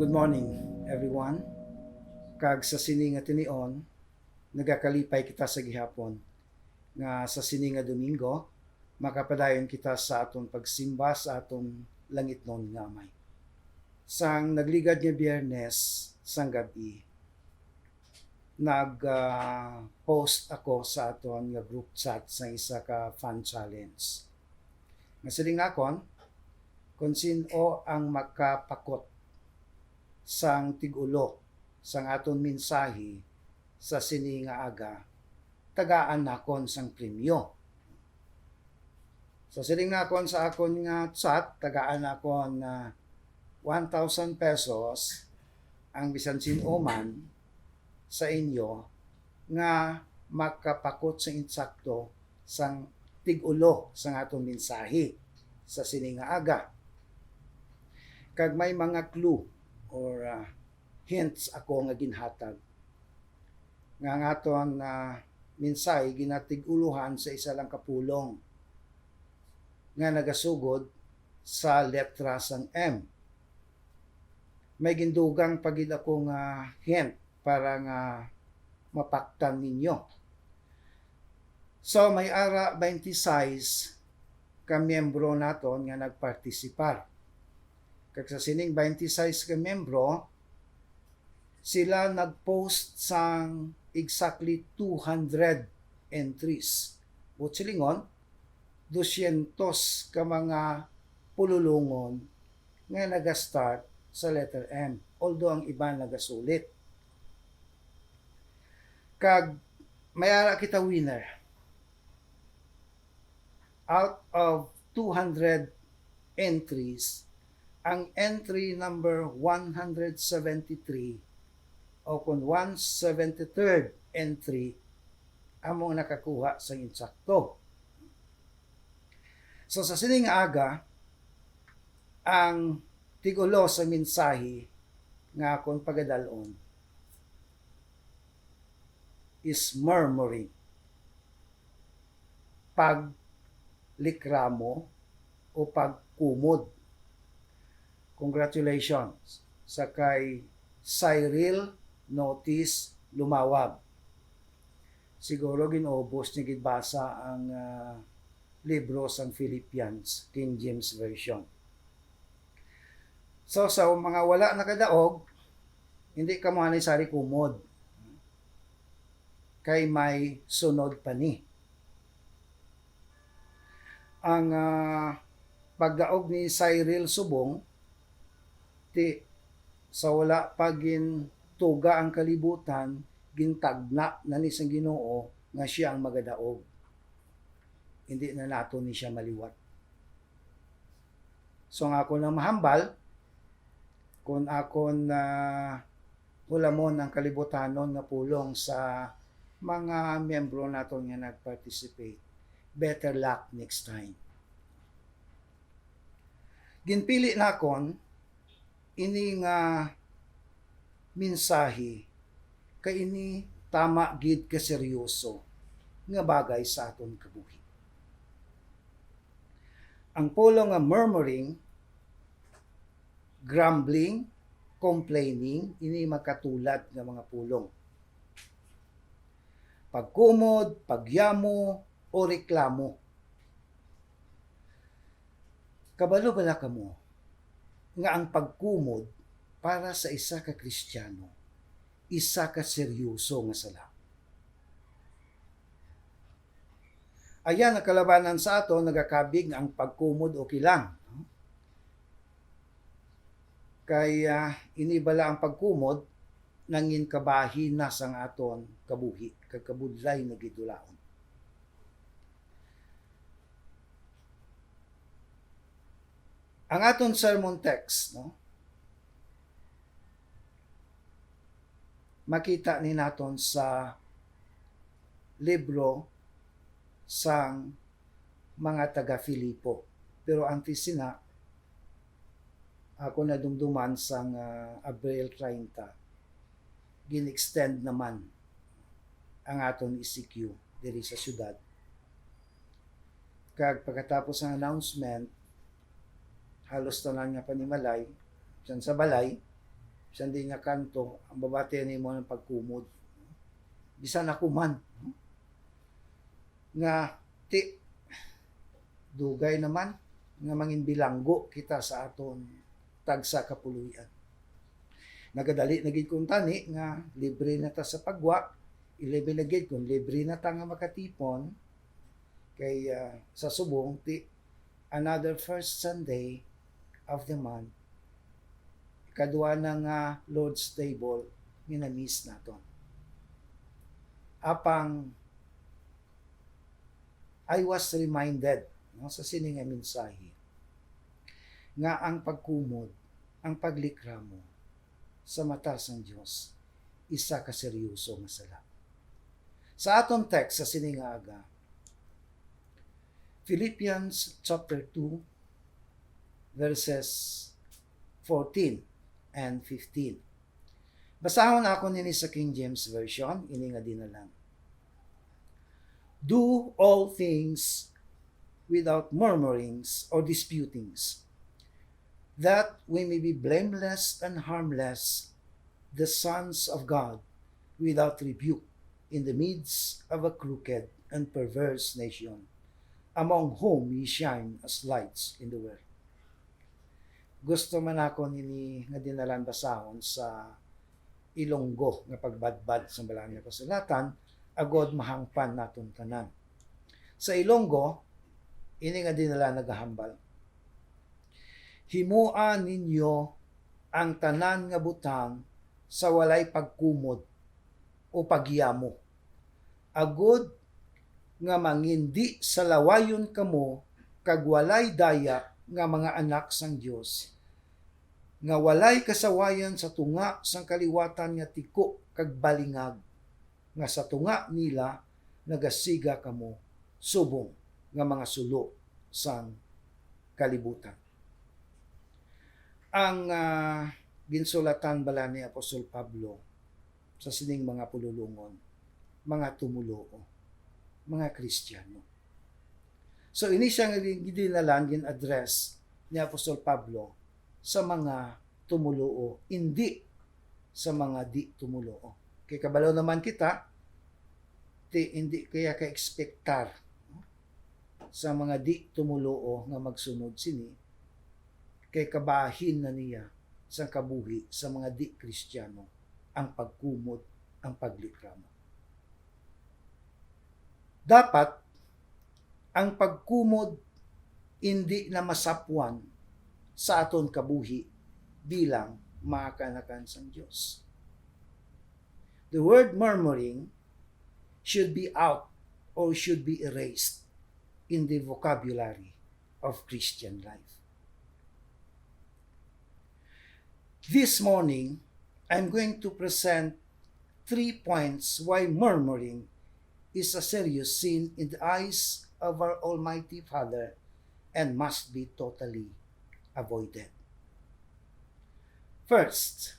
Good morning, everyone. Kag sa sini nga tinion, nagakalipay kita sa gihapon nga sa sini nga Domingo, makapadayon kita sa aton pagsimba sa aton langitnon nga Amay. Sang nagligad nga Biyernes sang gabi, nag-post ako sa aton nga group chat sa isa ka fun challenge. Nga siling nakon, kung sino ang makapakot sang tigulo sang aton mensahe sa sini nga aga, tagaan nakon sang premyo. So siling nakon sa akon nga chat, tagaan nakon na 1,000 pesos ang bisan sino man sa inyo nga makapakot sa insakto sang tigulo sang aton mensahe sa sini nga aga. Kag may mga clue or hints ako nga ginhatag nga aton mensahe ginatig-uluhan sa isa lang kapulong nga nagasugod sa letra sang M. May gindugang pagid ako nga hint para nga mapaktan ninyo. So may ara 26 ka miyembro naton nga nagpartisipar. Kag sa sining 26 ka miyembro, sila nag-post sang exactly 200 entries. But silingon, 200 ka mga pululungon nga nag-start sa letter M. Although ang iba nagasulit. Kag may ara kita winner. Out of 200 entries, ang entry number 173 o kung 173rd entry among nakakuha sa insakto. So sa sining aga, ang tigulo sa mensahe nga akong pagadalon is murmuring. Paglikramo o pagkumod. Congratulations sa kay Cyril Notis Lumawag. Siguro ginobos ni gidbasa ang libro sang Philippians, King James Version. So sa mga wala nakadaog, hindi ka mo sari kumod. Kay may sunod pa ni. Ang pagdaog ni Cyril Subong, ti sa wala pagin tuga ang kalibutan, gintagna na ni sang Ginoo nga siya ang magadaog. Hindi na nato ni siya maliwat. So nga ako na mahambal, kung akon hulamon ang kalibutanon nga pulong sa mga miyembro naton nga nag-participate. Better luck next time. Ginpili nakon ini nga mensahe kay ini tama gid ka seryoso nga bagay sa aton kabuhi. Ang pulong nga murmuring, grumbling, complaining, ini makatulad nga mga pulong. Pagkumod, pagyamo, o reklamo. Kabalo bala kamo nga ang pagkumod para sa isa ka Kristiyano, isa ka seryoso nga sala. Ayan ang kalabanan sa ato, nagakabig nga ang pagkumod o kilang. Kaya inibala ang pagkumod, nangin kabahin na sang aton kabuhi, kagkabudlay na gidulaon. Ang aton sermon text, makita ni naton sa libro sang mga taga-Filipo. Pero antes sina, ako na dumduman sang Abril 30, gin-extend naman ang aton ECQ diri sa syudad. Kag pagkatapos ng announcement, halos tanan nga panimalay, dyan sa balay, bisan di nga kanto ang babati nimo ng pagkumod. Bisan ako man nga ti dugay naman nga mangin bilanggo kita sa aton tagsa kapuluyan. Nagadali na gid kung tani nga libre na ta sa pagwa, libre na gid kung libre na ta nga makatipon kay sa subong ti another first Sunday of the month kadua na nga Lord's table nga na-miss naton. Apang I was reminded sa sining nga mensahe nga ang pagkumod, ang paglikramo sa mata sang Dios isa ka seryoso nga sala. Sa aton text sa sining nga aga, Philippians chapter 2 verses 14 and 15. Basahon ako nini sa King James Version, ini nga dinalang. Do all things without murmurings or disputings, that we may be blameless and harmless, the sons of God, without rebuke, in the midst of a crooked and perverse nation, among whom ye shine as lights in the world. Gusto man ako nini nga dinalan basahon sa Ilonggo nga pagbadbad sa balang nga kasulatan agod mahangpan naton tanan. Sa Ilonggo ini nga dinala nagahambal. Himuan ninyo ang tanan nga butang sa walay pagkumod o pagyamo. Agod nga mangindi sa lawayon kamo kag walay daya nga mga anak sang Dios, nga walay kasawayan sa tunga sang kaliwatan nga tiko kag balingag, nga sa tunga nila nagasiga kamo subong nga mga sulo sang kalibutan. Ang ginsulatan bala ni Apostol Pablo sa sining mga pululungon, mga tumuloo, mga Kristiyano. So ini siya nga gidinalan gin-address ni Apostol Pablo sa mga tumuloo, hindi sa mga di tumuloo. Kay kabalo naman kita, hindi kaya ka-expectar sa mga di tumuloo nga magsunod sini, kay kabahin na niya sa kabuhi sa mga di Kristiyano ang pagkumod, ang paglikramo. Dapat ang pagkumod hindi na masapwan sa aton kabuhi bilang mga kanakan sang Dios. The word murmuring should be out or should be erased in the vocabulary of Christian life. This morning, I'm going to present 3 points why murmuring is a serious sin in the eyes of our Almighty Father and must be totally avoided. First,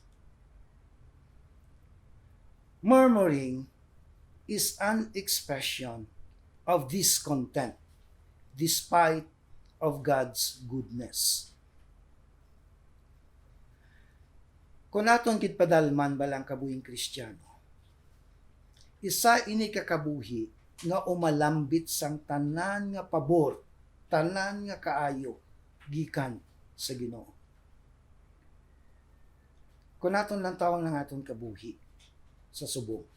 murmuring is an expression of discontent despite of God's goodness. Kung naton gid padalman balang kabuhing Kristiyano, isa ini kakabuhi nga umalambit sang tanan nga pabor, tanan nga kaayo gikan sa Ginoo. Kung naton lang tawang ng aton kabuhi sa subong,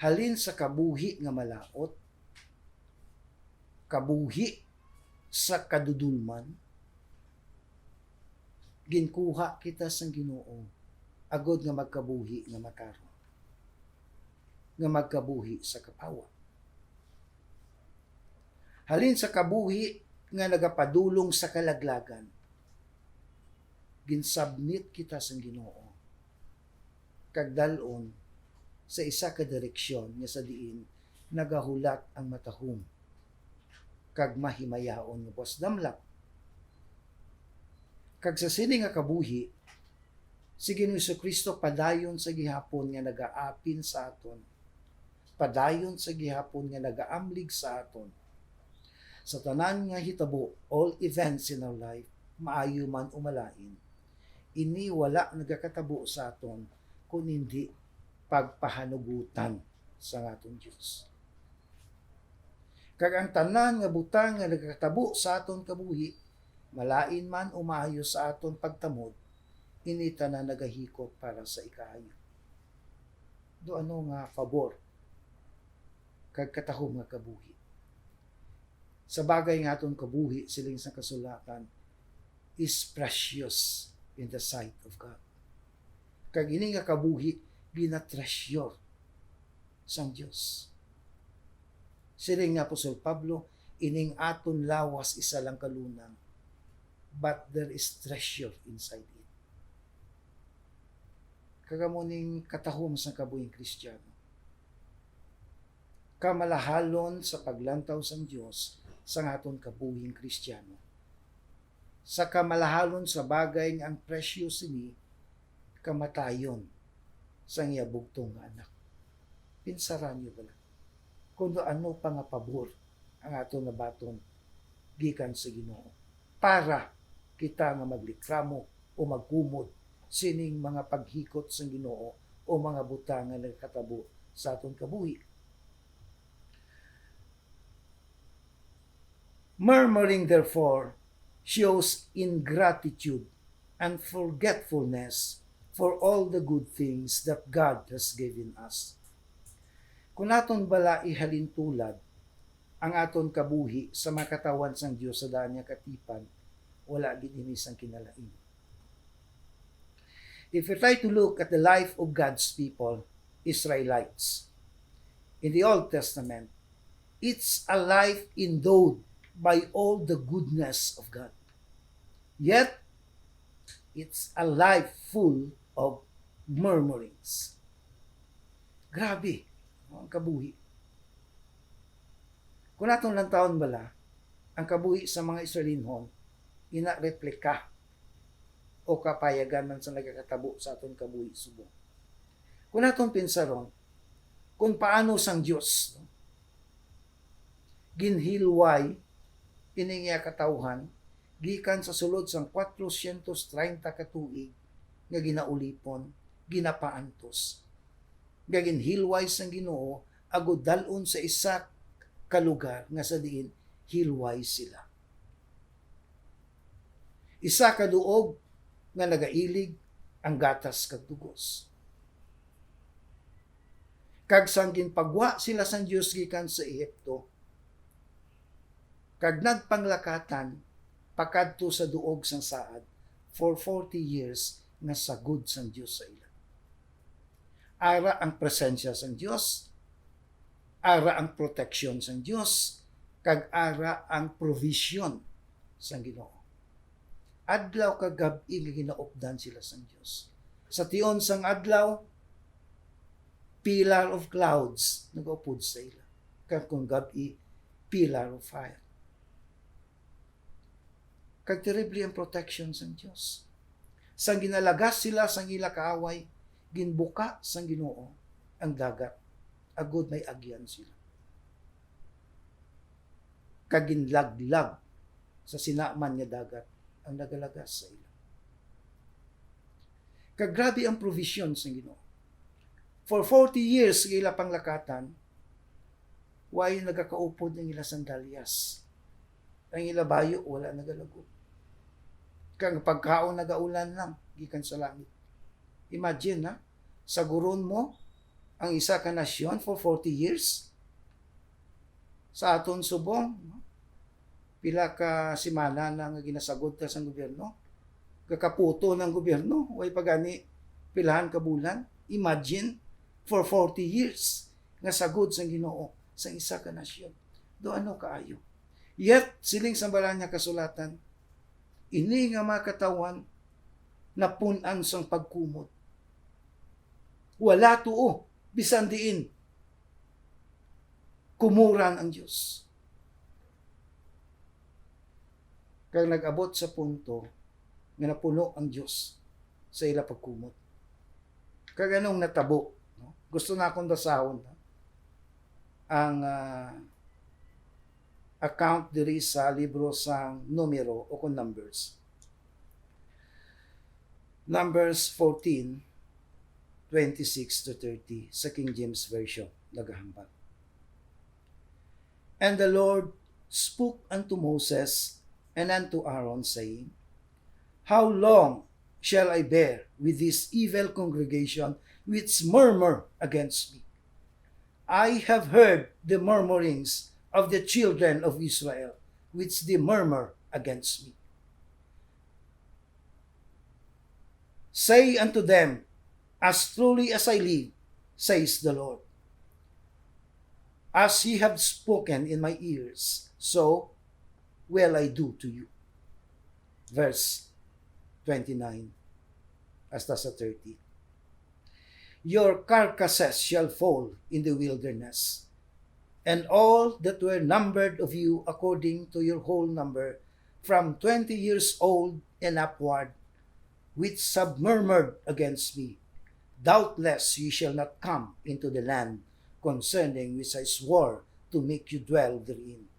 halin sa kabuhi nga malaot, kabuhi sa kadudulman, ginkuha kita sang Ginoo agod nga magkabuhi nga matarong, nga magkabuhi sa kapawa. Halin sa kabuhi nga nagapadulong sa kalaglagan, ginsubmit kita sang Ginoo kag dalon sa isa ka direksyon nga sa diin nagahulat ang matahong kag mahimayaon nga damlak. Kag sa sini nga kabuhi, si Ginoong Jesucristo padayon sa gihapon nga nagaapin sa aton, padayon sa gihapon nga nagaamlig sa aton. Sa tanan nga hitabo, all events in our life, maayo man umalain, ini wala nagakatabo sa aton kung hindi pagpahanugutan sa aton Dios. Kag ang tanan nga butang nga nagakatabo sa aton kabuhi, malain man umayo sa aton pagtamod, ini tanan nagahikop para sa ikaayo. Do ano nga pabor kag katahom nga kabuhi. Sa bagay nga aton kabuhi, siling sa kasulatan, is precious in the sight of God. Kag ini nga kabuhi, ginatreasure sang Dios. Siling nga Apostol Pablo, ining aton lawas isa lang kalunang, but there is treasure inside it. Kagamuning katahom sa kabuhing Kristiyano. Kamalahalon sa paglantaw sang Dios sa aton kabuhing Kristiyano. Sa kamalahalon sa bagay nga ang precious ini, kamatayon sa iya bugtong nga anak. Pinsaran niyo ba? Kundo ano pa nga pabor ang aton nabaton gikan sa Ginoo para kita nga maglikramo o magkumod sining mga paghikot sa Ginoo o mga butang nga nagkatabo sa aton kabuhi. Murmuring therefore shows ingratitude and forgetfulness for all the good things that God has given us. Kung aton bala ihalintulad ang aton kabuhi sa makatawan sang Dios sa daan niya katipan, wala gid ini sang kinalain. If you try to look at the life of God's people, Israelites, in the Old Testament, it's a life endowed by all the goodness of God. Yet, it's a life full of murmurings. Grabe ang kabuhi. Kung atong lang taon bala, ang kabuhi sa mga Israelinhon, ina-replika o kapayagan man sa nagkakatabo sa atong kabuhi subong. Kung atong pinsaron, kung paano sang Diyos ginhilway ining iya katawhan gikan sa sulod sang 430 ka tuig nga ginaulipon, ginapaantos. Nga ginhilway sang Ginoo agud dalon sa isa ka lugar nga sa diin hilway sila. Isa ka duog nga nagailig ang gatas kag dugos. Kag sang ginpagwa sila sang Dios gikan sa Ehipto, kag nagpanglakatan pakadto sa duog sang saad for 40 years nga sagud sang Dios sa ila. Ara ang presensya sang Dios, ara ang protection sang Dios, kag ara ang provision sang Ginoo. Adlaw kag gabi nga ginaupdan sila sang Dios. Sa tion sang adlaw, pillar of clouds nagaupod sa ila. Kag kung gabi, pillar of fire. Kag terribly ang protection sang Dios. Sang ginalagas sila sang ila kaaway, ginbuka sang Ginoo ang dagat, agud may agyan sila. Kag ginlaglag sa sinaman nga dagat ang nagalagas sa ila. Kag grabe ang provision sang Ginoo. For 40 years sa ila panglakatan, way nagakaupod ng ila sandalyas. Ang ila bayo wala nagalagot. Kag pagkaon nagaulan lang gikan sa langit. Imagine na, saguron mo ang isa ka nasyon for 40 years. Sa aton subong, pila ka simana na nga ginasagod ta sa gobyerno. Kakaputo ng gobyerno, way pagani pilahan ka bulan. Imagine, for 40 years nga sagod sang Ginoo sa isa ka nasyon. Do ano kaayo? Yet, siling sa bala niya kasulatan, ini nga makatawan na punan sang pagkumot. Wala tuo, bisan diin. Kumuran ang Diyos. Kaya nag-abot sa punto nga napuno ang Diyos sa ila pagkumot. Kaya ganong natabo. No? Gusto na akong dasahon ang account diri sa libro sang numero o kung numbers. Numbers 14:26-30 sa King James Version, naghahambal. And the Lord spoke unto Moses and unto Aaron, saying, How long shall I bear with this evil congregation which murmur against me? I have heard the murmurings of the children of Israel, which they murmur against me. Say unto them, As truly as I live, says the Lord, as ye have spoken in my ears, so will I do to you. Verse 29 hasta sa 30. Your carcasses shall fall in the wilderness, and all that were numbered of you according to your whole number, from 20 years old and upward, which have murmured against me, doubtless ye shall not come into the land concerning which I swore to make you dwell therein,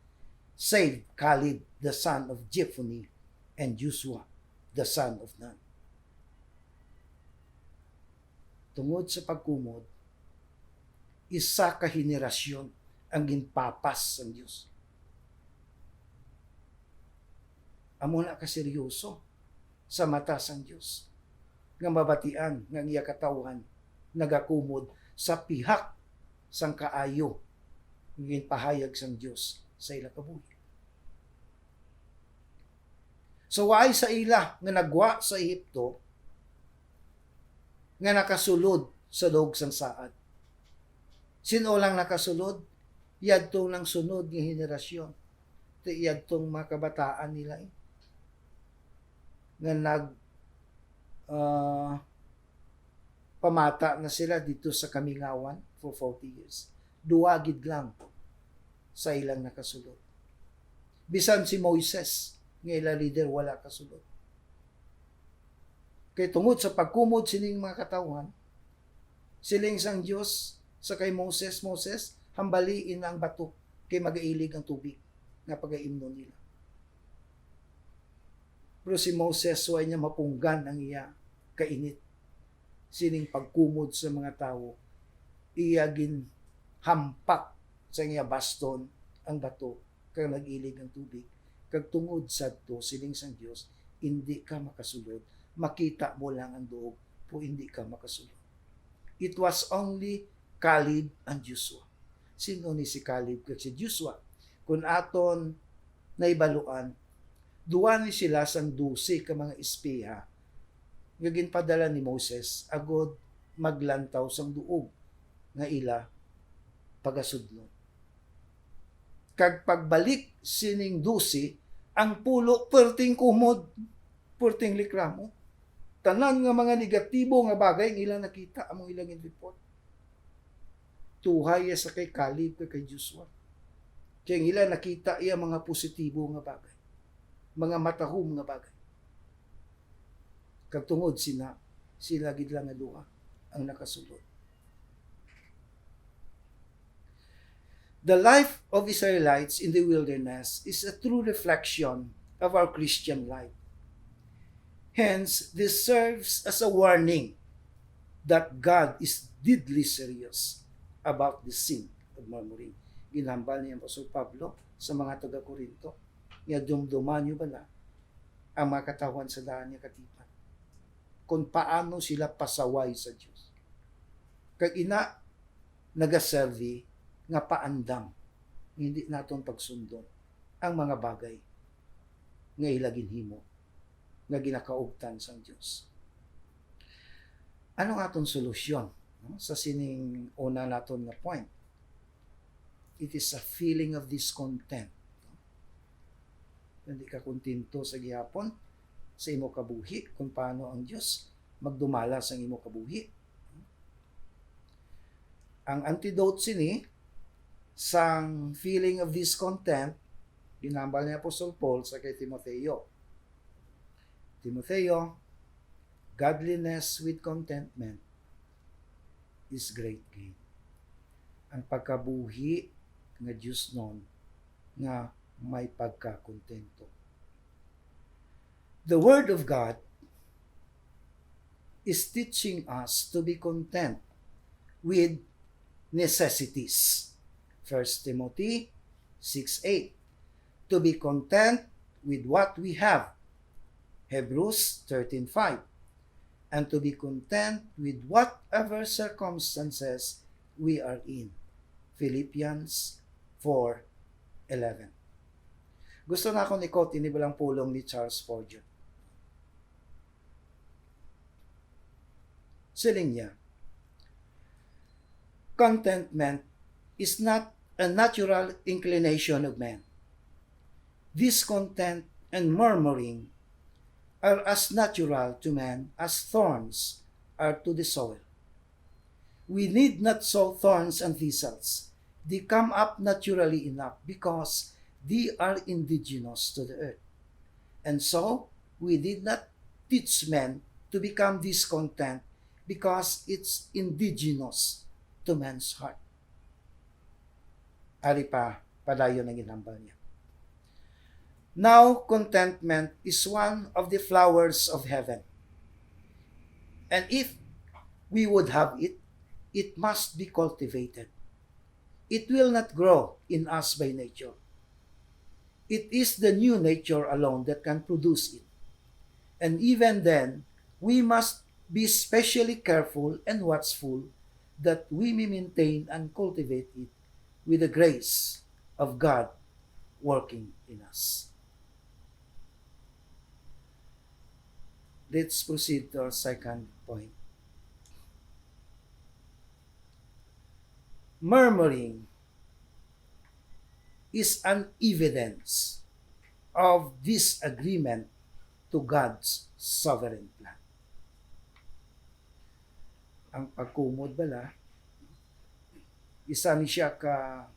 save Caleb the son of Jephunneh and Joshua the son of Nun. Tungod sa pagkumod, isa ka henerasyon ang ginpapas ng Diyos. Amo na ka seryoso sa mata sang Diyos, nga mabatian nga iya katawan nagakumod sa pihak sang kaayo ngin pahayag sang Diyos sa ila kabuhi. So waay sa ila nga nagwa sa Ehipto nga nakasulod sa loob sang saad. Sino lang nakasulod? Yadtong lang sunod nga henerasyon. Yadtong mga kabataan nila nga pamata na sila dito sa Kamingawan for 40 years. Duwagid lang sa ilang nakasulod. Bisan si Moises, nga ila leader, wala kasulod. Kay tungod sa pagkumod sining mga katawan, siling sang Diyos sa kay Moses, hambaliin ang bato kay magailig ang tubig nga pagaimno nila. Pero si Moses, huwag niya mapunggan ang iya kainit. Sining pagkumod sa mga tao, iya gin hampak sa iya baston ang bato kag nag-ilig ang tubig. Kag tungod sa to, siling sang Diyos, hindi ka makasulod. Makita mo lang ang duog, po hindi ka makasulod. It was only Caleb and Joshua. Sino ni si Caleb kag si Joshua? Kung aton naibaluan, duwa ni sila sang 12 ka mga espiya nga ginpadala ni Moses agod maglantaw sang duog nga ila pagasudlo. Kag pagbalik sining 12, ang pulo perting kumod, perting likramo. Tanan nga mga negatibo nga bagay ang ilang nakita among ilang report. Tuhay sa kay Caleb kay Joshua. Kaya ilang nakita iya mga positibo nga bagay. Mga matahom nga bagay. Kag tungod sila gid lang nga duha ang nakasulod. The life of Israelites in the wilderness is a true reflection of our Christian life. Hence, this serves as a warning that God is deadly serious about the sin of murmuring. Ginhambal ni Apostol Pablo sa mga taga-Korinto. Nga dumduman nyo bala ang mga katawan sa daan niya katipan. Kung paano sila pasaway sa Diyos. Kag ina, nagaservi nga paandam. Hindi naton pagsundon ang mga bagay nga ilagin himo nga ginakaugtan sa Diyos. Ano nga atong solusyon sa sining una naton nga point? It is a feeling of discontent. Hindi ka kontento sa gihapon sa imo kabuhi kung paano ang Diyos magdumala sa imo kabuhi. Ang antidote sini sang feeling of discontent ginambal ni Apostol Paul sa kay Timoteo. Timoteo, godliness with contentment is great gain. Ang pagkabuhi nga Diyos nun nga may pagkakontento. The Word of God is teaching us to be content with necessities. 1 Timothy 6:8. To be content with what we have. Hebrews 13:5. And to be content with whatever circumstances we are in. Philippians 4:11. Gusto na akong i-quote inibalang pulong ni Charles Spurgeon. Siling niya, contentment is not a natural inclination of man. Discontent and murmuring are as natural to man as thorns are to the soil. We need not sow thorns and thistles. They come up naturally enough because they are indigenous to the earth. And so, we did not teach men to become discontent because it's indigenous to man's heart. Ari pa, padayon ang inambal niya. Now, contentment is one of the flowers of heaven. And if we would have it, it must be cultivated. It will not grow in us by nature. It is the new nature alone that can produce it. And even then, we must be specially careful and watchful that we may maintain and cultivate it with the grace of God working in us. Let's proceed to our second point. Murmuring is an evidence of disagreement to God's sovereign plan. Ang pagkumod bala, isa ni siya ka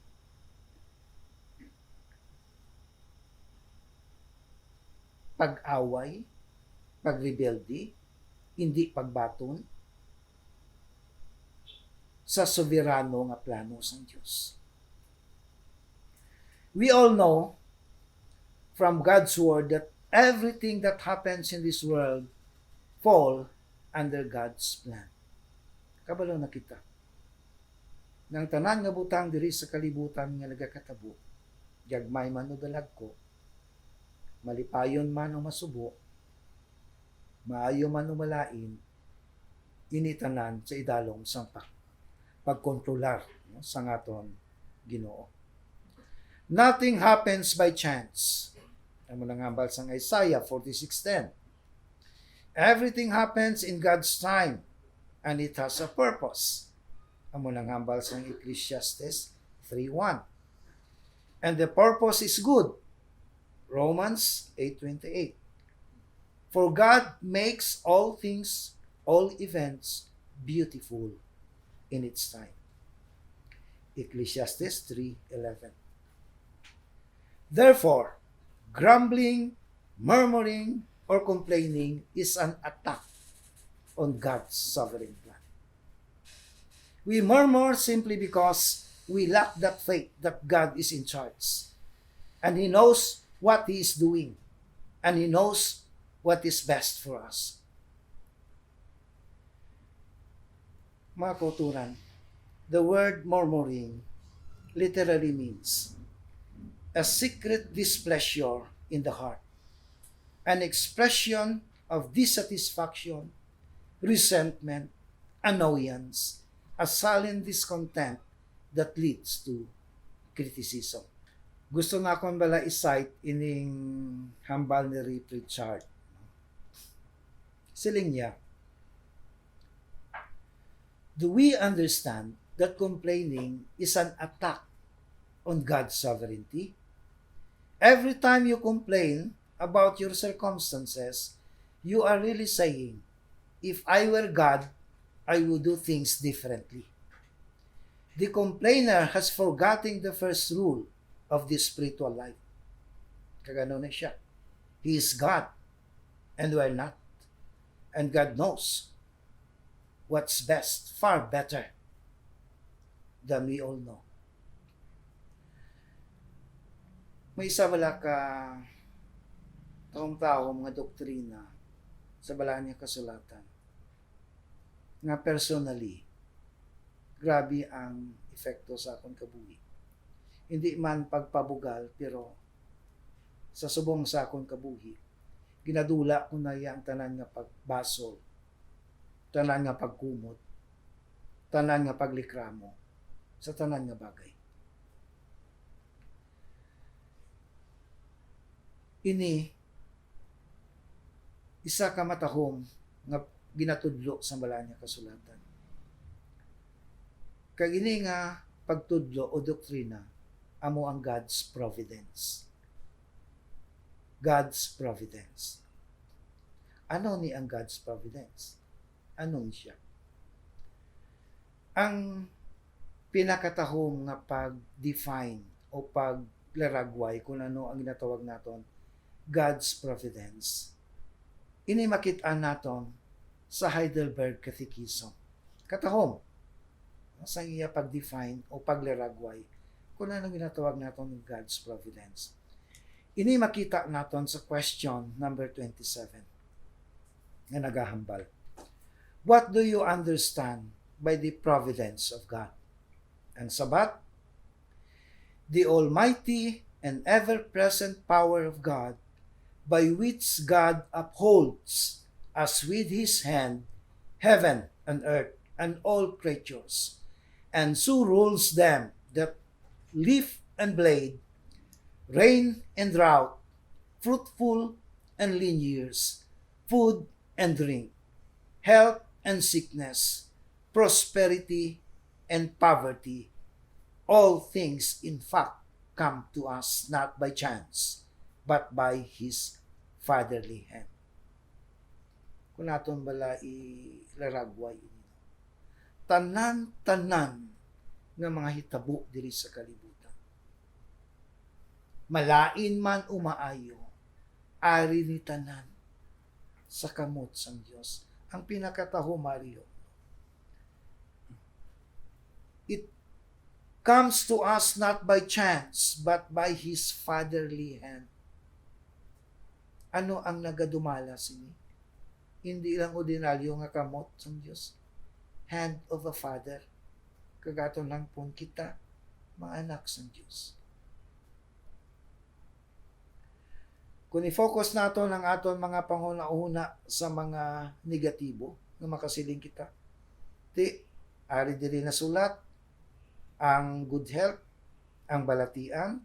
pag-away, pagrebelde, hindi pagbaton sa soberano nga plano sang Diyos. We all know from God's word that everything that happens in this world fall under God's plan. Kabalo na kita. Nang tanan nga butang diri sa kalibutan nga nagakatabo, jagmay man o dalagko, malipayon man o masubo, maayo man o malain, initanan sa idalong sang pagkontrolar sa ngaton Ginoo. Nothing happens by chance. Ang mga ngambal sang Isaiah 46:10. Everything happens in God's time and it has a purpose. Ang mga ngambal sang Ecclesiastes 3:1. And the purpose is good. Romans 8:28. For God makes all things, all events beautiful in its time. Ecclesiastes 3:11. Therefore, grumbling, murmuring, or complaining is an attack on God's sovereign plan. We murmur simply because we lack that faith that God is in charge. And He knows what He is doing. And He knows what is best for us. Mga kauturan, the word murmuring literally means a secret displeasure in the heart, an expression of dissatisfaction, resentment, annoyance, a silent discontent that leads to criticism. Gusto nga akong bala i-cite ining hambal ni Richard. Siling niya, do we understand that complaining is an attack on God's sovereignty? Every time you complain about your circumstances, you are really saying, if I were God, I would do things differently. The complainer has forgotten the first rule of the spiritual life. Kagano na siya. He is God, and we are not. And God knows what's best, far better than we all know. May isa wala ka taong tao mga doktrina sa bala niya kasulatan nga personally grabe ang epekto sa akong kabuhi. Hindi man pagpabugal pero sa subong sa akong kabuhi ginadula ko na yang tanan nga pagbasol, tanan nga pagkumot, tanan nga paglikramo sa tanan nga bagay. Ini isa ka matahom nga ginatudlo sa bala niya kasulatan. Kag ini nga pagtudlo o doktrina amo ang God's providence. God's providence. Ano ni ang God's providence? Ano ni siya? Ang pinakatahom nga pag-define o paglaragway kung ano ang ginatawag naton God's providence. Ini makita naton sa Heidelberg Catechism. Katahom sa iya pag-define o paglaragway kung ano ginatawag naton God's providence. Ini makita naton sa question number 27 nga nagahambal. What do you understand by the providence of God? Ang sabat, the almighty and ever-present power of God by which God upholds as with his hand heaven and earth and all creatures, and so rules them that leaf and blade, rain and drought, fruitful and lean years, food and drink, health and sickness, prosperity and poverty. All things, in fact, come to us not by chance, but by His fatherly hand. Kung naton bala ilaragway ini, tanan-tanan nga mga hitabo diri sa kalibutan. Malain man umaayo, ari ni tanan sa kamot sang Dios. Ang pinakataho, Mario, it comes to us not by chance, but by His fatherly hand. Ano ang nagadumala sini? Hindi lang ordinaryo nga kamot sang Dios. Hand of a father. Kagaton lang pun kita, mga anak sang Dios. Kung i-focus nato ang aton mga panguna-una sa mga negatibo na makasiling kita, ari diri na sulat ang good health, ang balatian,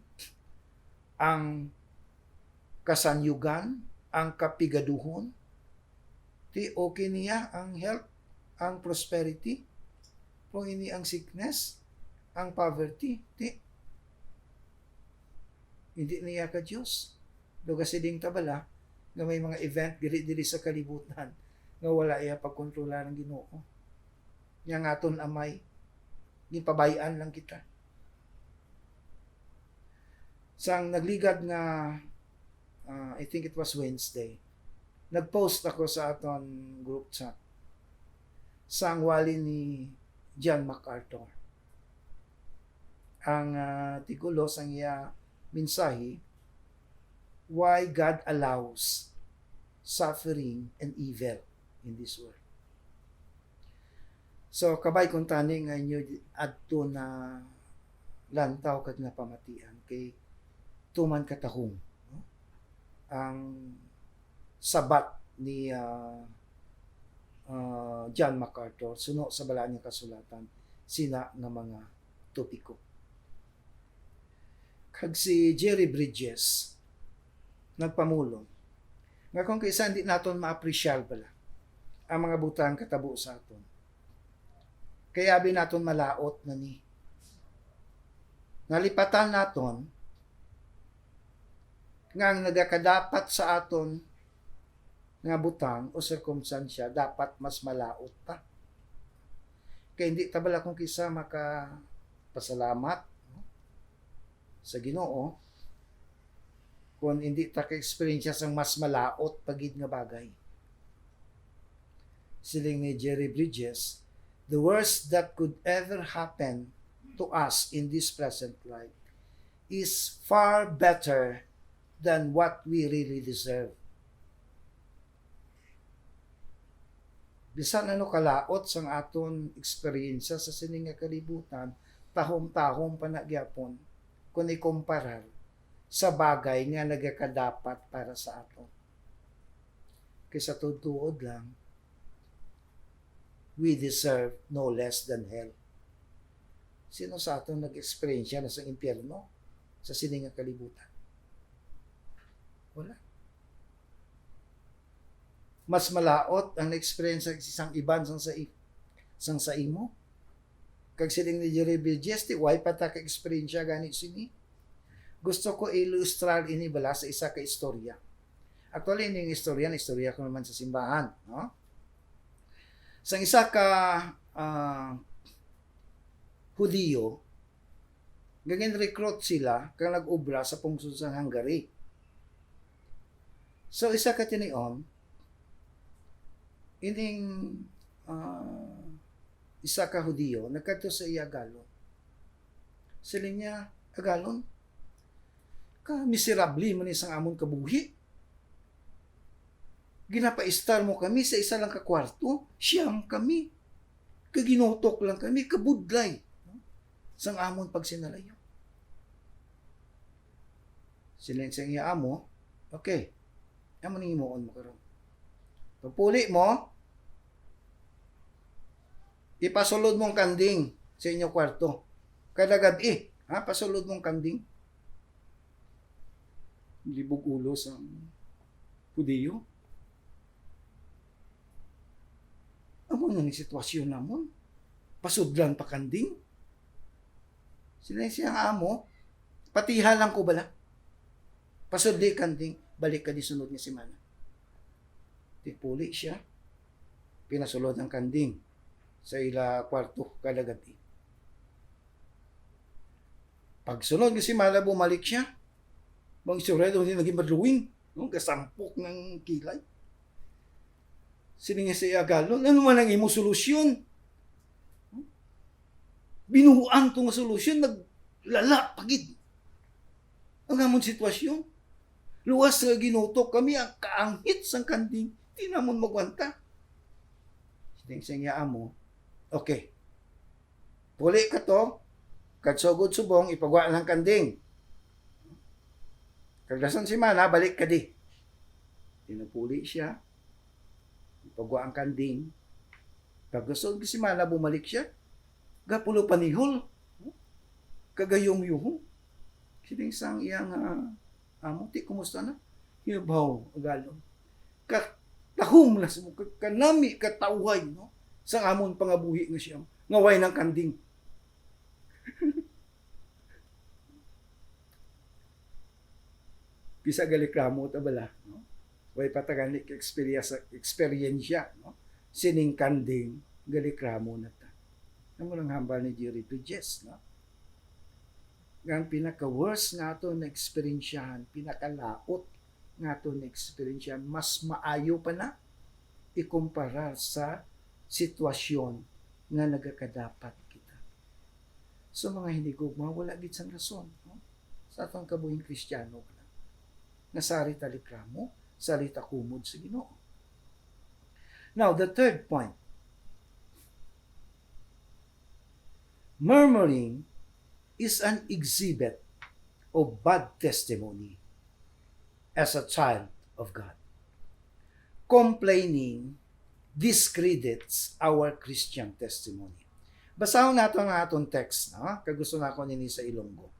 ang kasanyugan, ang kapigaduhon, okay niya ang health, ang prosperity, kung ini ang sickness, ang poverty, hindi niya ka Diyos. Doga siling tabala nga may mga event diri sa kalibutan nga wala iya pagkontrola ng Ginoo. Nya ngaton amay gipabayan lang kita. Sang nagligad nga I think it was Wednesday. Nagpost ako sa aton group chat. Sang wali ni John MacArthur. Ang titulo sang iya mensahe, why God allows suffering and evil in this world. So, kabay kung tani nga inyo adto na lantaw kag napamatian kay tuman katahong no? Ang sabat ni John MacArthur suno sa bala niya kasulatan sina nga mga topiko. Kag si Jerry Bridges nagpamulong nga kung kaysa hindi naton ma-appreciate bala ang mga butang katabo sa aton. Kaya abi naton malaot na ni. Nalipatan naton nga ang nagakadapat sa aton nga butang o sirkumstansya dapat mas malaot pa. Kaya hindi tabala kung kisa maka pasalamat no? Sa Ginoo kung hindi ta ka-experience sang mas malaot pagid nga bagay. Siling ni Jerry Bridges, the worst that could ever happen to us in this present life is far better than what we really deserve. bisan ano kalaot sang aton eksperyensya sa sining nga kalibutan, tahom-tahom pa na gyapon kung ikumparar sa bagay nga nagakadapat para sa aton. Kaysa tutuod lang, we deserve no less than hell. Sino sa aton nag-experience na sa impyerno? Sa sining nga kalibutan? Wala. Mas malaot ang na-experience sa isang iban sang sa imo. Kag sining ni Jerry Bridges, why pa ta ka-experience gani sini? Gusto ko ilustrar ini bala sa isa ka istorya. Actually, ini istorya ko naman sa simbahan. No? Sang isa ka Hudiyo, gagin recruit sila kang nag-ubra sa pungsod sa Hungary. So, isa ka tinion, ining isa ka Hudiyo, nagkadto sa iya Agalon. Sila niya, Agalon, ka miserable man isang amon kabuhi. Ginapaistar mo kami sa isa lang ka kwarto, siyam kami. Kaginotok lang kami, kabudlay. Sang amon pagsinalayo. Sila sa iya amo, okay, amon ng imuon mo karon. Pagpuli mo, ipasulod mong kanding sa inyong kwarto. Kada gabi, pasulod mong kanding. Libog ulo sa Hudiyo. Amo na ni sitwasyon namon. Pasudlan pa kanding. Sila siyang amo, patiha lang ko bala. Pasudli kanding, balik ka di sunod ni semana. Tipuli siya, pinasulod ang kanding sa ila kwarto kada gabi. Pag sunod ni semana, bumalik siya. Bang isurado hindi naging madluwing. No? Kasampok ng kilay. Sininga sa Agalon, ano man ang imo solusyon? Binuhuan itong solusyon, naglala pagid. Ang amon sitwasyon. Luwas nga ginutok kami, ang kaanghit sang kanding, di namon magwanta. Sining sa iya amo, okay. Puli ka to, kadsugod subong, ipagwa ng kanding. Kagdasan si Mana, balik ka di. Tinapuli siya, ipagwa ang kanding. Kagdasan si Mana, bumalik siya. Gapulo panihol. Kagayong-yuho. Sining sang iyang amo, ti kumusta na? Hiyabaw, Agalon. Katahom na sa mga kanami, kataway, no? Sang amon pangabuhi nga siya. Ngaway ng kanding. Pisa galikramo tabala, no? Way patagani experience, no? Sining kanding, galikramo na ta. Ang walang hambal ni Jerry Bridges, no? Ang pinaka-worst nga ito na eksperyensyahan, pinakalaot nga ito na eksperyensyahan, mas maayo pa na ikumpara sa sitwasyon nga nagakadapat kita. So mga hinigugma, wala gid sang rason, no? Sa atong kabuhing Kristiyano na nasari talikramo, sarita kumod sa Ginoo. Now, the third point. Murmuring is an exhibit of bad testimony as a child of God. Complaining discredits our Christian testimony. Basahon nato ang atong text, no? Kagusto na ako nini sa Ilonggo.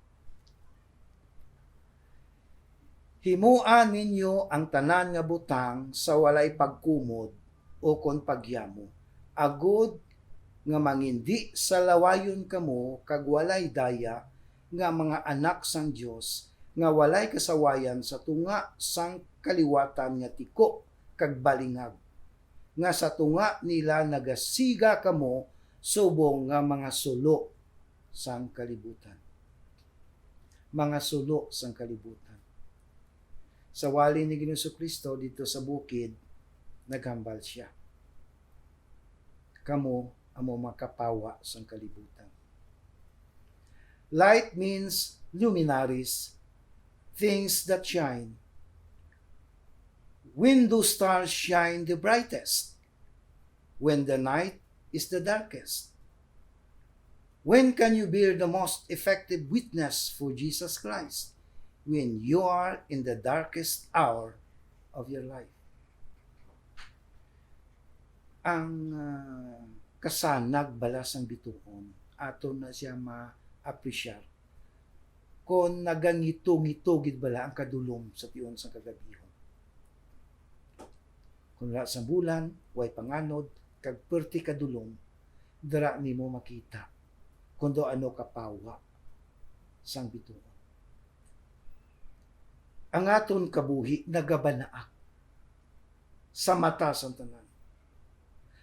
Himuan ninyo ang tanan nga butang sa walay pagkumod o kon pagyamo. Agud nga mangindi sa lawayon kamo kag walay daya nga mga anak sang Dios nga walay kasawayan sa tunga sang kaliwatan nga tiko kag balingag nga sa tunga nila nagasiga kamo subong nga mga sulo sang kalibutan. Mga sulo sang kalibutan. Sa wali ni Ginoong Kristo dito sa bukid, naghambal siya. Kamo amo makapawa sang kalibutan. Light means luminaries, things that shine. When those stars shine the brightest? when the night is the darkest? When can you bear the most effective witness for Jesus Christ? When you are in the darkest hour of your life. Ang kasanag balas ang bituon, ato na siya ma-appreciate. Kung nagangito-ngito gid bala ang kadulom sa tiyon sa kagabihon. Kung wala sa bulan, way panganod, kag perti kadulom, dara nimo makita kung do ano kapawa sang bituon. Ang aton kabuhi nagabanaak sa mata sang tanan.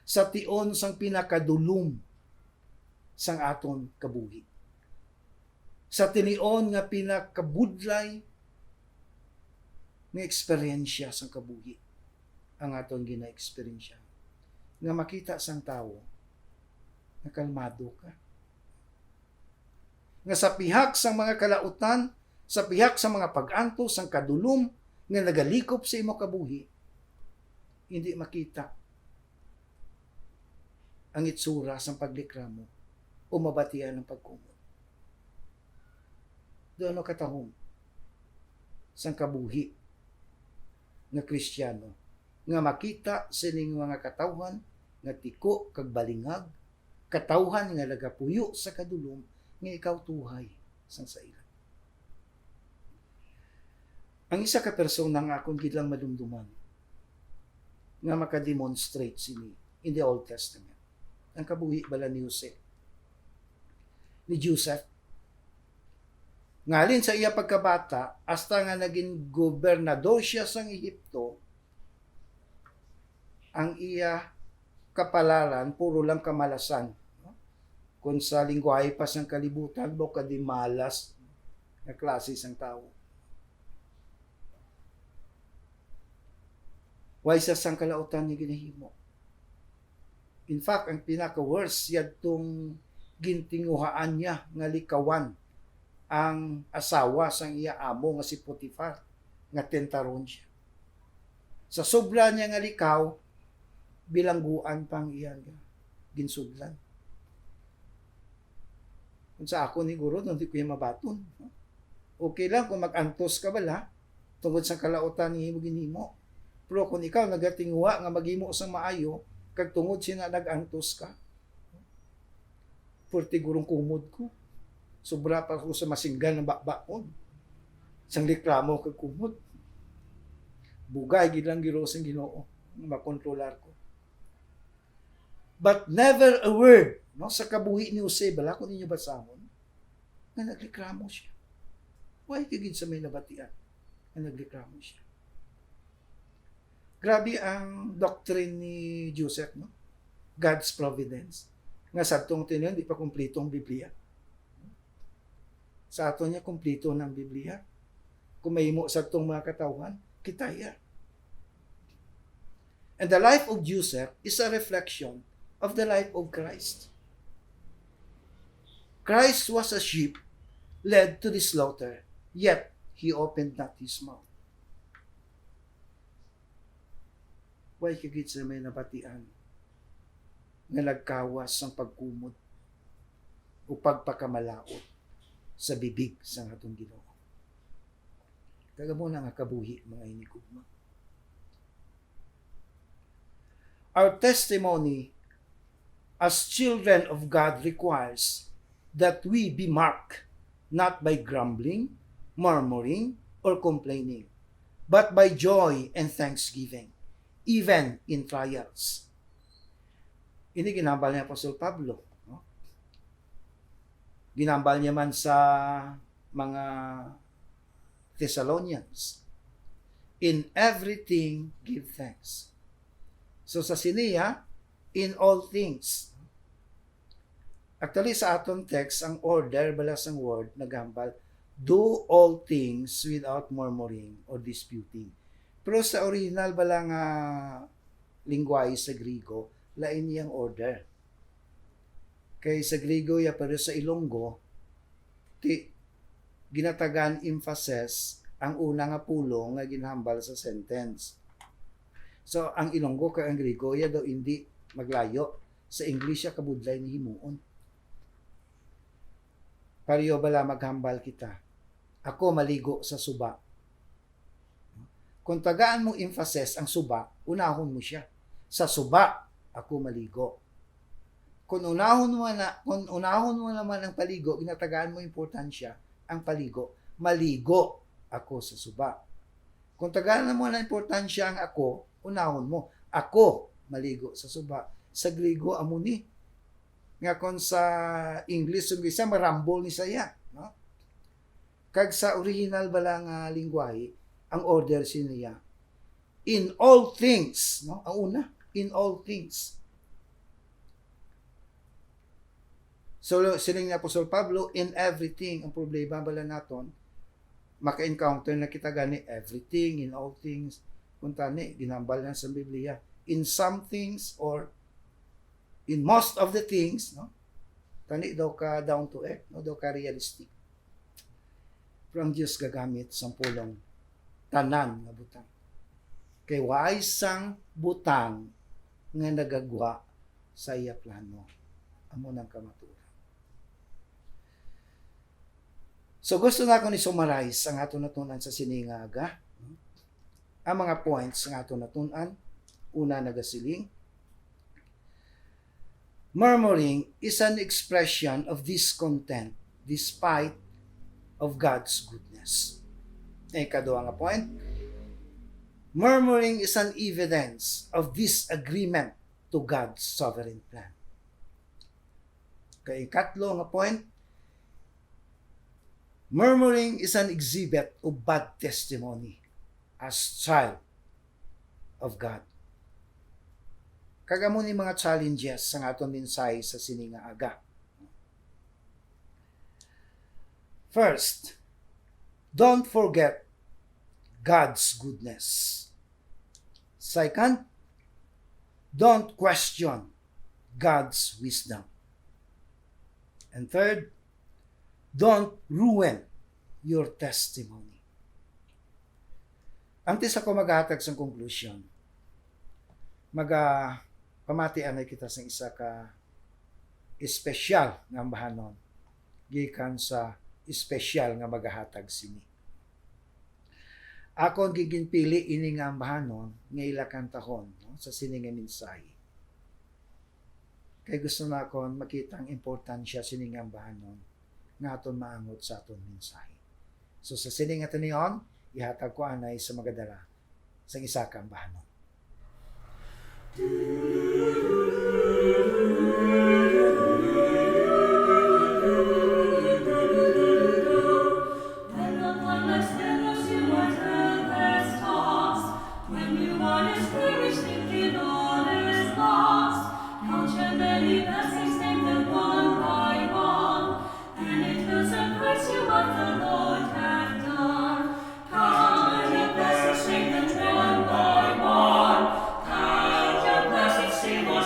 Sa tion sang pinakadulom sang aton kabuhi. Sa tinion nga pinakabudlay nga eksperyensya sang kabuhi ang aton gina-eksperyensya. Nga makita sang tawo nga kalmado ka. Nga sa pihak sang mga kalautan, sa pihak sa mga pag-antos sang kadulom nga nagalikop sa imo kabuhi, hindi makita ang itsura sang paglikramo o mabatian ng pagkumot. Doon katahom sang kabuhi nga Kristiyano nga makita sa ining mga katawhan nga tiko kag balingag, katawhan nga nagapuyo sa kadulom nga ikaw tuhay sang sa ila. Ang isa ka persona nga akong gidlang madumduman nga makademonstrate sini in the Old Testament. Ang kabuhi bala ni Jose. Ni Joseph. Ngalin sa iya pagkabata, hasta nga naging gobernador siya sang Ehipto, ang iya kapalaran, puro lang kamalasan. Kung sa lingwahe pa sang kalibutan, boka di malas na klase sang tao. Way sa sang kalautan ni ginahimo. In fact, ang pinaka-worst yadtong gintinguhaan niya nga likawan ang asawa sang iya amo nga si Potifar nga tentaron siya. Sa sobra niya nga likaw, bilangguan pang iya ginsudlan. Kung sa ako ni Guro, hindi ko yung mabaton. Okay lang kung mag-antos ka bala, tungkol sa kalautan ni ginhimo. Pero kung ikaw nagatingwa nga maghimo sa maayo, kag tungod siya nag-antos ka, purti gurong kumod ko. Sobra pa ko sa masinggan ng bakbakon. Sang reklamo kag kumod. Bugay gilang girosing Ginoo, makontrolar ko. But never a word, no, sa kabuhi ni Jose, bala ko ninyo basahon, nga nagreklamo siya. Why kagid sa may nabatian nga nagreklamo siya. Grabe ang doctrine ni Joseph, no? God's providence. Nga sa atong tiniyon, di pa kumpleto ang Biblia. Sa ato niya, kumpleto ng Biblia. Kung mahimo sa atong mga katawhan, kitaya. And the life of Joseph is a reflection of the life of Christ. Christ was a sheep led to the slaughter, yet he opened not his mouth. Why kagit sa may nabatian nga nagkawas ang pagkumod o pagpakamalaot sa bibig sa atong Ginoo. Kagamo na nga kabuhi mga inikugma. Our testimony as children of God requires that we be marked not by grumbling, murmuring, or complaining, but by joy and thanksgiving, even in trials. Ini ginambal ni Apostol Pablo. No? Ginambal niya man sa mga Thessalonians. In everything, give thanks. So sa siniya, in all things. Actually, sa aton text, ang order, balas ang word, nagambal, do all things without murmuring or disputing. Pero sa original balang lingwahe sa Grigo, lain niyang order. Kay sa Grigo, pero sa Ilonggo, ginatagan emphasis ang una nga pulong nga ginhambal sa sentence. So, ang Ilonggo kay ang Grigo, daw hindi maglayo. Sa English siya kabudlay ni himuon. Pariyo bala maghambal kita. Ako maligo sa suba. Kung tagaan mo emphasis ang suba, unahon mo siya. Sa suba, ako maligo. Kung unahon mo naman ang paligo, ginatagaan mo importansya ang paligo. Maligo ako sa suba. Kung tagaan mo na importansya ang ako, unahon mo. Ako maligo sa suba. Sa Griego, amo ni. Nga kung sa English, yung isa, marambol ni saya. No? Kag sa original bala nga lingwahe, ang order siya, in all things, no? Ang una, in all things. So, sining ni Apostol Pablo, in everything, ang problema bala naton, maka-encounter na kita gani, everything, in all things, kung tani, ginambal na sa Biblia, in some things, or in most of the things, no? Tani daw ka down to earth, no? Daw ka realistic. Pero ang Diyos gagamit sa pulong tanan nga butang. Kay waay sang butang nga nagagwa sa iya plano. Amo nang kamaturan. So gusto na ako ni summarize ang ato natunan sa siningaga. Ang mga points nga ato natunan. Una, nagasiling. Murmuring is an expression of discontent despite of God's goodness. Ikaduha nga point. Murmuring is an evidence of disagreement to God's sovereign plan. Kay ikatlo nga point. Murmuring is an exhibit of bad testimony as child of God. Kagamo ni mga challenges sa aton mensahe sa siningaga. First, don't forget God's goodness. Second, don't question God's wisdom. And third, don't ruin your testimony. Antes ako maghatag sa conclusion, pamatian ay kita sa isa ka espesyal nga ambahanon gikan sa espesyal nga magahatag sini. Ako ang giginpili ini nga ambahanon nga ila kantahon, no, sa sini nga mensahe. Kay gusto na akong makita ang importansya sini nga ambahanon nga aton maangot sa aton mensahe. So sa sini nga tanion, ihatag ko anay sa magadala sa isa ka ambahanon. See what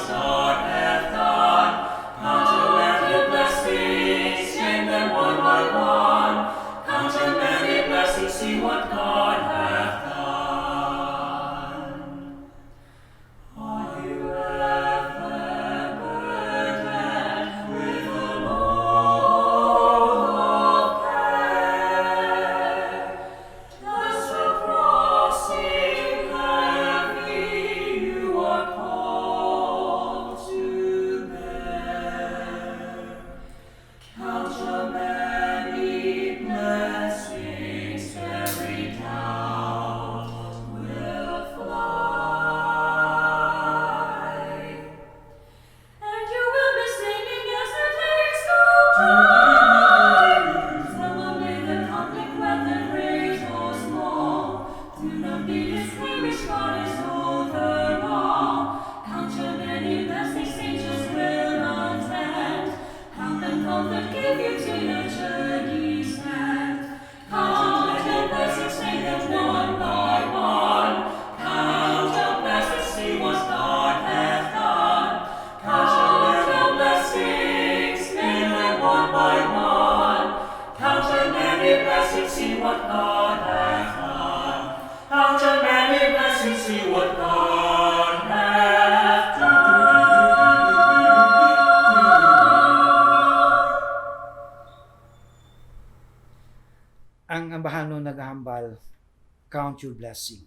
count your blessing.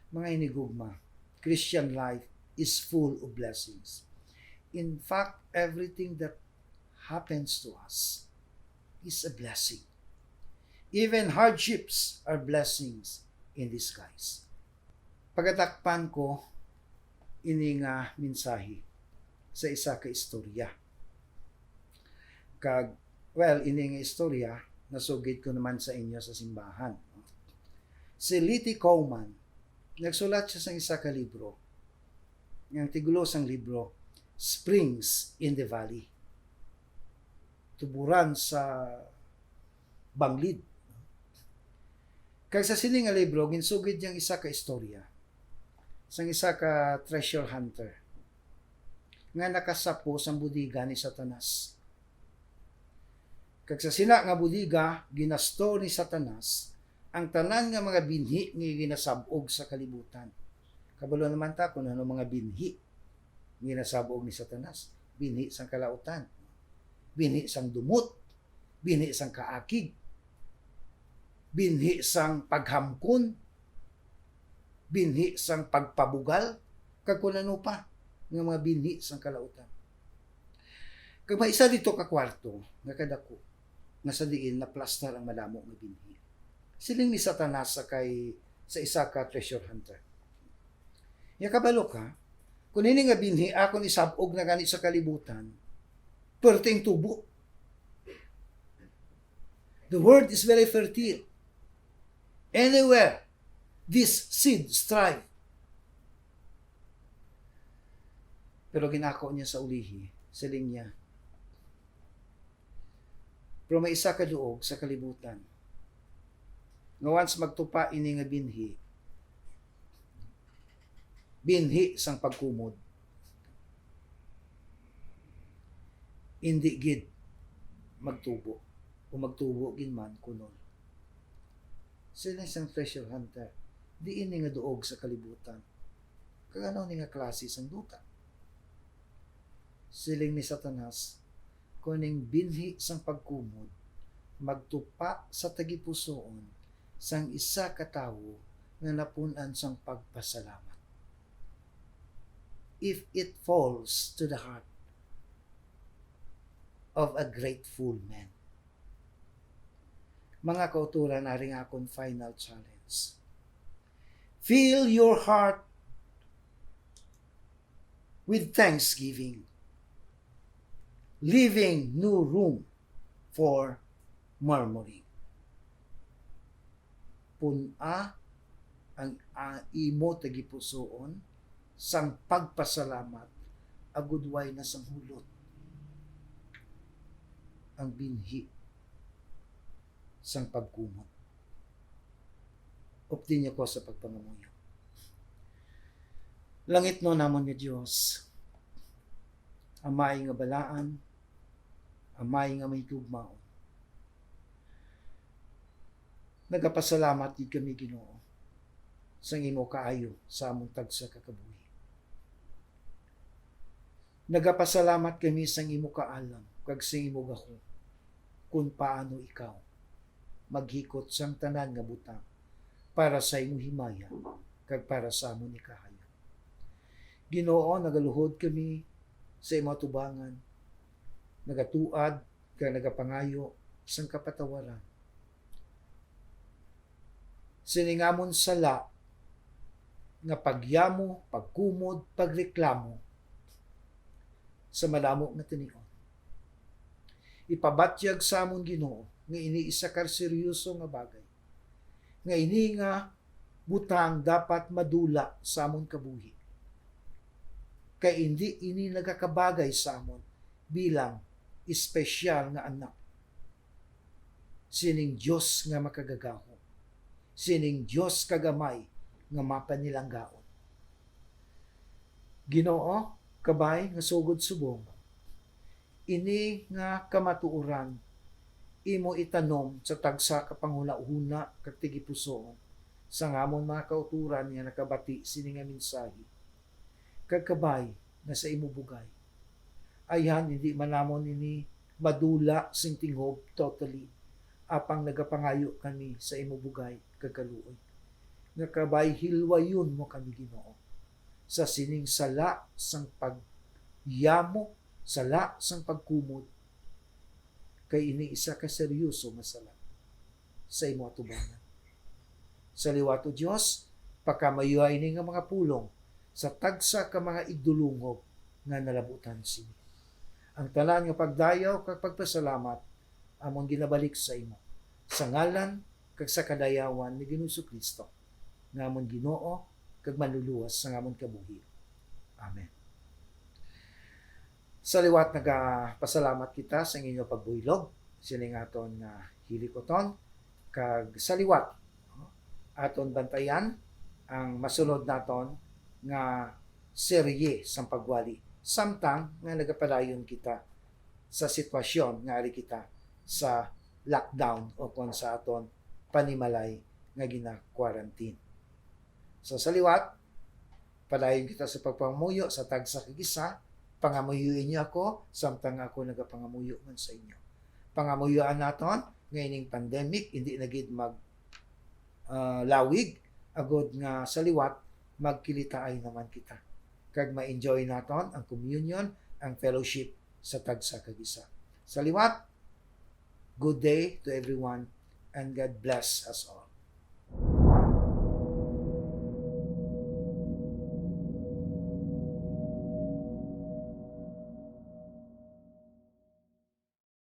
Mga inigugma, Christian life is full of blessings. In fact, everything that happens to us is a blessing. Even hardships are blessings in disguise. Pagatakpan ko ini nga mensahe sa isa ka istorya. Ini nga istorya nasugid ko naman sa inyo sa simbahan. Si Litty Cowman, nagsulat siya sa isa ka libro. Yung tigulosang libro, Springs in the Valley. Tuburan sa Banglid. Kag sa sini nga libro, ginsugid niyang isa ka istorya. Sang isa ka treasure hunter nga nakasapo sa budiga ni Satanas. Kag sa sina nga budiga, ginasto ni Satanas ang tanan nga mga binhi nga ginasabog sa kalibutan. Kabalo naman ta kung ano mga binhi ginasabog ni Satanas. Binhi sang kalautan, binhi sang dumot, binhi sang kaakig, binhi sang paghamkon, binhi sang pagpabugal, kag kung ano pa nga mga binhi sang kalautan. Kag may isa dito ka kwarto nga kadako nga sa diin na plaster ang madamo nga binhi. Siling ni Satanas sa isa ka treasure hunter. Ya kabalo ka, kung ini nga binhi akon isabog na gani sa kalibutan, perting tubo. The word is very fertile. Anywhere this seed strive. Pero ginako niya sa ulihi, siling niya. Pero may isa ka duog sa kalibutan. Nga once magtupa ini nga binhi sang pagkumod. Hindi gid magtubo. O magtubo gin man kunol. Sila isang treasure hunter. Di ini nga duog sa kalibutan. Kagano ni nga klase sang duta. Siling ni Satanas, kuning binhi sang pagkumod, magtupa sa tagipusoon sang isa ka tawo nga napunan sang pagpasalamat. If it falls to the heart of a grateful man. Mga kauturan, naring akong final challenge. Fill your heart with thanksgiving, leaving no room for murmuring. Puna ang imo tagipusoon sang pagpasalamat agudway na sang hulot ang binhi sang pagkumot. Updi niyo ko sa pagpangamuyo. Langit no namon ni Diyos, amay nga balaan, amay nga may tugmaon. Nagapasalamat gid kami Ginoo sang imo kaayo sa among tagsa ka kabuhi. Nagapasalamat kami sang imo kaalam kag sa imo gahom kung paano ikaw maghikot sang tanan nga butang para sa imo himaya kag para sa amon ikahayo. Ginoo, nagaluhod kami sa imo tubangan, nagatuad kag nagapangayo sang kapatawaran. Siningamon sala nga pagyamo, pagkumod, pagreklamo sa madamo nga tinion. Ipabatyag sa amon Ginoo nga iniisa ka seryoso nga bagay. Nga ini nga butang dapat madula sa amon kabuhi. Kay hindi ini nagakabagay sa amon bilang espesyal nga anak. Sining Dios nga makagagaho. Sining Dios kagamay nga mapanilanggaon. Ginoo, kabay nga sugod subong. Ini nga kamatuoran imo itanom sa tagsa ka panghuna-huna kag tigipusoon sa ngamon mga kauturan nga nakabati sini nga mensahe. Kag kabay nga sa imo bugay. Ayan hindi manamon ini madula sing tingog totally apang nagapangayo kami sa imo bugay kagaluoy. Nga kabay hilwayon mo kami Ginoo sa sining sala sang pagyamo, sala sang pagkumot, kay ini isa ka seryoso nga sala sa imo atubangan. Sa liwat o Dios, pagkamayuay ni nga mga pulong sa tagsa ka mga igdulungog nga nalabutan sini. Ang tanan nga pagdayaw kag pagpasalamat among ginabalik sa imo. Sa ngalan kag sa kadayawan ni Ginoong Kristo nga among Ginoo kag manluluwas sa among kabuhi. Amen. Sa liwat nagapasalamat kita sa inyo pagbuylog sining aton nga hilikoton kag sa liwat aton bantayan ang masunod naton nga serye sang pagwali samtang nga nagapadayon kita sa sitwasyon nga ari kita sa lockdown o kon sa aton panimalay nga gina-quarantine. So sa liwat, padayon kita sa pagpamuyo sa tagsa kag isa, pangamuyuin niyo ako samtang ako nagapangamuyo man sa inyo. Pangamuyuan naton nga ining pandemic hindi na gid mag lawig agod nga sa liwat magkilitaay naman kita kag ma-enjoy naton ang communion, ang fellowship sa tagsa kag isa. Sa liwat, good day to everyone and God bless us all.